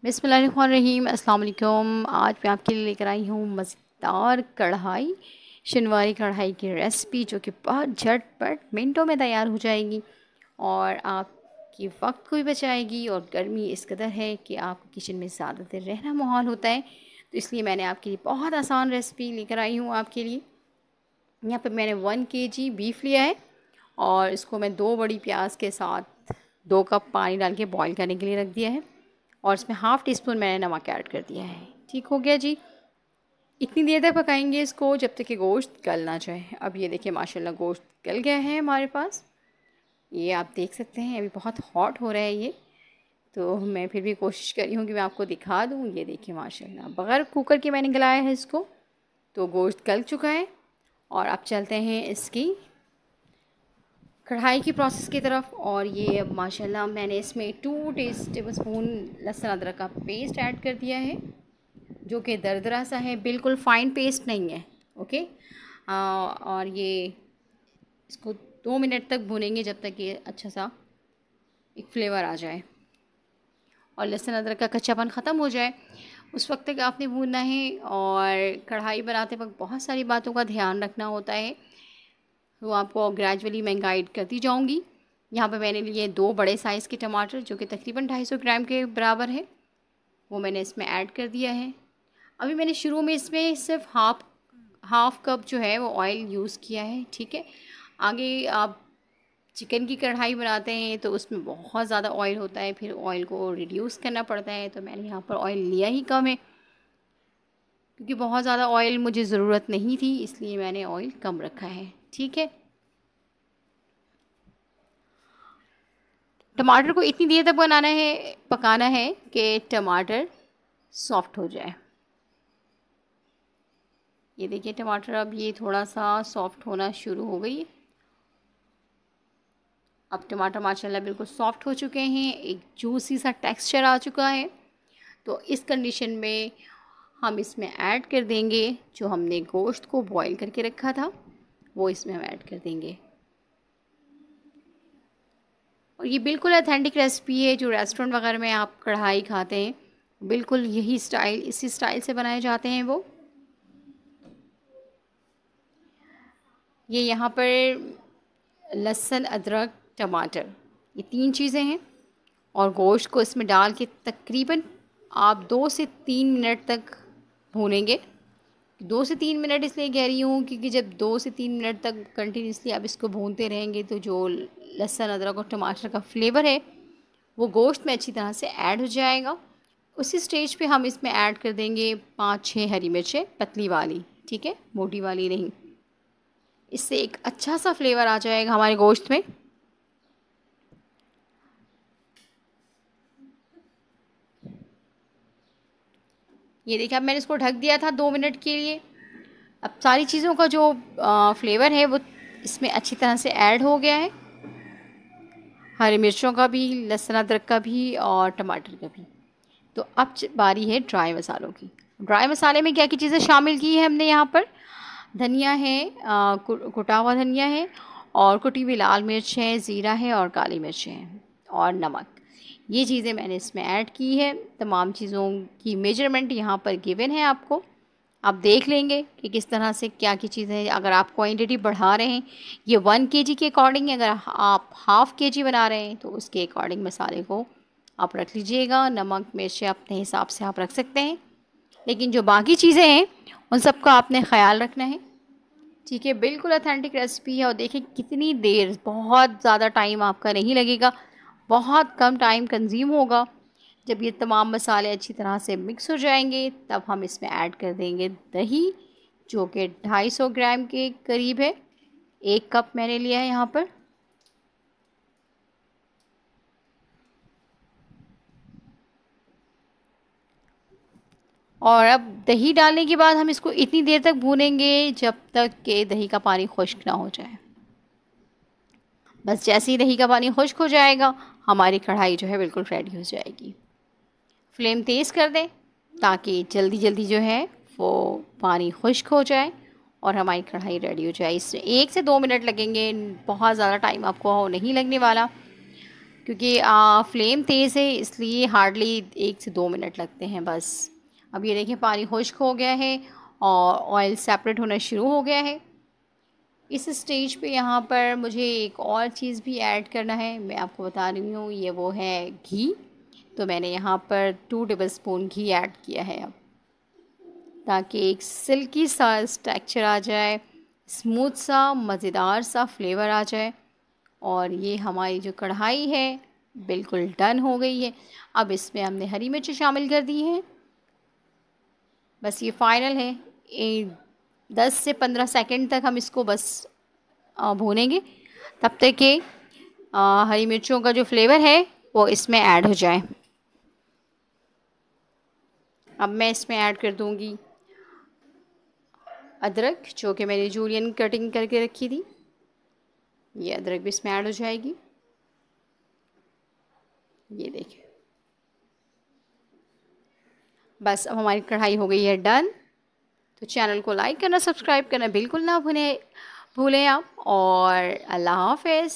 बिस्मिल्लाहिर्रहमानिर्रहीम। अस्सलाम वालेकुम। आज मैं आपके लिए लेकर आई हूँ मज़ेदार कढ़ाई, शनवारी कढ़ाई की रेसिपी जो कि बहुत झटपट मिनटों में तैयार हो जाएगी और आपकी वक्त को भी बचाएगी। और गर्मी इस कदर है कि आपको किचन में ज़्यादा देर रहना माहौल होता है, तो इसलिए मैंने आपके लिए बहुत आसान रेसिपी लेकर आई हूँ आपके लिए। यहाँ पर मैंने 1 kg बीफ लिया है और इसको मैं 2 बड़ी प्याज के साथ 2 कप पानी डाल के बॉईल करने के लिए रख दिया है और इसमें हाफ़ टी स्पून मैंने नमक ऐड कर दिया है। ठीक हो गया जी। इतनी देर तक पकाएंगे इसको जब तक कि गोश्त गल ना जाए। अब ये देखिए माशाल्लाह गोश्त गल गया है हमारे पास, ये आप देख सकते हैं। अभी बहुत हॉट हो रहा है ये, तो मैं फिर भी कोशिश कर रही हूँ कि मैं आपको दिखा दूँ। ये देखिए माशाल्लाह बग़ैर कुकर के मैंने गलाया है इसको, तो गोश्त गल चुका है। और अब चलते हैं इसकी कढ़ाई की प्रोसेस की तरफ। और ये अब माशाल्लाह मैंने इसमें 2 टेबल स्पून लहसुन अदरक का पेस्ट ऐड कर दिया है, जो कि दरदरा सा है, बिल्कुल फ़ाइन पेस्ट नहीं है। ओके। और ये इसको 2 मिनट तक भूनेंगे जब तक ये अच्छा सा एक फ्लेवर आ जाए और लहसुन अदरक का कच्चापन ख़त्म हो जाए, उस वक्त तक आपने भूनना है। और कढ़ाई बनाते वक्त बहुत सारी बातों का ध्यान रखना होता है, तो आपको ग्रेजुअली मैं गाइड करती जाऊंगी। यहाँ पे मैंने लिए 2 बड़े साइज़ के टमाटर जो कि तकरीबन 250 ग्राम के बराबर है, वो मैंने इसमें ऐड कर दिया है। अभी मैंने शुरू में इसमें सिर्फ हाफ़ कप जो है वो ऑयल यूज़ किया है। ठीक है। आगे आप चिकन की कढ़ाई बनाते हैं तो उसमें बहुत ज़्यादा ऑयल होता है, फिर ऑयल को रिड्यूस करना पड़ता है, तो मैंने यहाँ पर ऑयल लिया ही कम है क्योंकि बहुत ज़्यादा ऑयल मुझे ज़रूरत नहीं थी, इसलिए मैंने ऑयल कम रखा है। ठीक है। टमाटर को इतनी देर तक पकाना है कि टमाटर सॉफ्ट हो जाए। ये देखिए टमाटर अब ये थोड़ा सा सॉफ्ट होना शुरू हो गई है। अब टमाटर माशाल्लाह बिल्कुल सॉफ्ट हो चुके हैं, एक जूसी सा टेक्सचर आ चुका है। तो इस कंडीशन में हम इसमें ऐड कर देंगे जो हमने गोश्त को बॉईल करके रखा था, वो इसमें हम ऐड कर देंगे। और ये बिल्कुल ऑथेंटिक रेसिपी है, जो रेस्टोरेंट वगैरह में आप कढ़ाई खाते हैं बिल्कुल यही स्टाइल, इसी स्टाइल से बनाए जाते हैं वो। ये यहाँ पर लहसुन अदरक टमाटर ये 3 चीज़ें हैं और गोश्त को इसमें डाल के तकरीबन आप 2 से 3 मिनट तक भूनेंगे। 2 से 3 मिनट इसलिए कह रही हूँ क्योंकि जब 2 से 3 मिनट तक कंटिन्यूसली आप इसको भूनते रहेंगे तो जो लहसुन अदरक और टमाटर का फ्लेवर है वो गोश्त में अच्छी तरह से ऐड हो जाएगा। उसी स्टेज पे हम इसमें ऐड कर देंगे 5-6 हरी मिर्चें, पतली वाली, ठीक है, मोटी वाली नहीं। इससे एक अच्छा सा फ्लेवर आ जाएगा हमारे गोश्त में। ये देखिए अब मैंने इसको ढक दिया था 2 मिनट के लिए। अब सारी चीज़ों का जो फ्लेवर है वो इसमें अच्छी तरह से ऐड हो गया है, हरी मिर्चों का भी, लहसुन अदरक का भी और टमाटर का भी। तो अब बारी है ड्राई मसालों की। ड्राई मसाले में क्या क्या चीज़ें शामिल की है हमने यहाँ पर, धनिया है, कुटा हुआ धनिया है और कुटी हुई लाल मिर्च है, ज़ीरा है और काली मिर्च है और नमक। ये चीज़ें मैंने इसमें ऐड की है। तमाम चीज़ों की मेजरमेंट यहाँ पर गिवन है आपको, आप देख लेंगे कि किस तरह से क्या की चीज़ें। अगर आप क्वांटिटी बढ़ा रहे हैं, ये 1 kg के अकॉर्डिंग, अगर आप हाफ़ kg बना रहे हैं तो उसके अकॉर्डिंग मसाले को आप रख लीजिएगा। नमक मिर्च अपने हिसाब से आप रख सकते हैं, लेकिन जो बाकी चीज़ें हैं उन सब का आपने ख़याल रखना है। ठीक है। बिल्कुल ऑथेंटिक रेसिपी है और देखिए कितनी देर, बहुत ज़्यादा टाइम आपका नहीं लगेगा, बहुत कम टाइम कंज्यूम होगा। जब ये तमाम मसाले अच्छी तरह से मिक्स हो जाएंगे तब हम इसमें ऐड कर देंगे दही, जो कि 250 ग्राम के करीब है, 1 कप मैंने लिया है यहाँ पर। और अब दही डालने के बाद हम इसको इतनी देर तक भूनेंगे जब तक कि दही का पानी खुश्क ना हो जाए। बस जैसे ही दही का पानी खुश्क हो जाएगा हमारी कढ़ाई जो है बिल्कुल रेडी हो जाएगी। फ्लेम तेज़ कर दें ताकि जल्दी जल्दी जो है वो पानी खुश्क हो जाए और हमारी कढ़ाई रेडी हो जाए। इसमें 1 से 2 मिनट लगेंगे, बहुत ज़्यादा टाइम आपको नहीं लगने वाला। क्योंकि फ्लेम तेज़ है इसलिए हार्डली 1 से 2 मिनट लगते हैं बस। अब ये देखिए पानी खुश्क हो गया है और ऑयल सेपरेट होना शुरू हो गया है। इस स्टेज पे यहाँ पर मुझे एक और चीज़ भी ऐड करना है, मैं आपको बता रही हूँ, ये वो है घी। तो मैंने यहाँ पर 2 टेबलस्पून घी ऐड किया है अब, ताकि एक सिल्की सा टेक्सचर आ जाए, स्मूथ सा मज़ेदार सा फ्लेवर आ जाए। और ये हमारी जो कढ़ाई है बिल्कुल डन हो गई है। अब इसमें हमने हरी मिर्च शामिल कर दी है। बस ये फ़ाइनल है। 10 से 15 सेकंड तक हम इसको बस भूनेंगे, तब तक कि हरी मिर्चों का जो फ्लेवर है वो इसमें ऐड हो जाए। अब मैं इसमें ऐड कर दूंगी अदरक, जो कि मैंने जूलियन कटिंग करके रखी थी। ये अदरक भी इसमें ऐड हो जाएगी। ये देखिए, बस अब हमारी कढ़ाई हो गई है डन। तो चैनल को लाइक करना, सब्सक्राइब करना बिल्कुल ना भूलें आप। और अल्लाह हाफ़िज़।